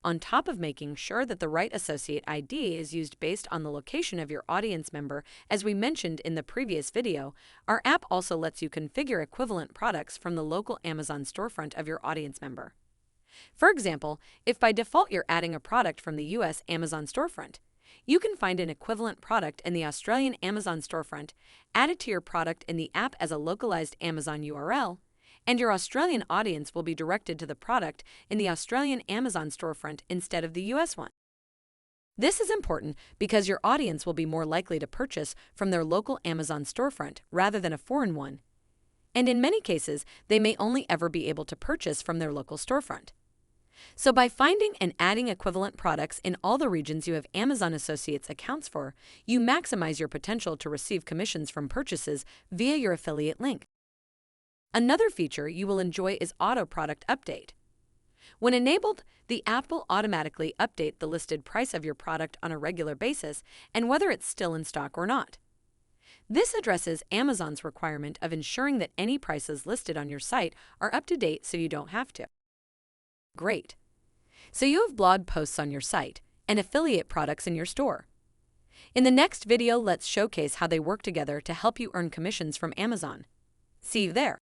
on top of making sure that the right associate ID is used based on the location of your audience member, as we mentioned in the previous video, our app also lets you configure equivalent products from the local Amazon storefront of your audience member. For example, if by default you're adding a product from the US Amazon storefront, you can find an equivalent product in the Australian Amazon storefront, add it to your product in the app as a localized Amazon URL, and your Australian audience will be directed to the product in the Australian Amazon storefront instead of the US one. This is important because your audience will be more likely to purchase from their local Amazon storefront rather than a foreign one. And in many cases, they may only ever be able to purchase from their local storefront. So by finding and adding equivalent products in all the regions you have Amazon Associates accounts for, you maximize your potential to receive commissions from purchases via your affiliate link. Another feature you will enjoy is Auto Product Update. When enabled, the app will automatically update the listed price of your product on a regular basis and whether it's still in stock or not. This addresses Amazon's requirement of ensuring that any prices listed on your site are up to date so you don't have to. Great. So you have blog posts on your site and affiliate products in your store. In the next video, let's showcase how they work together to help you earn commissions from Amazon. See you there.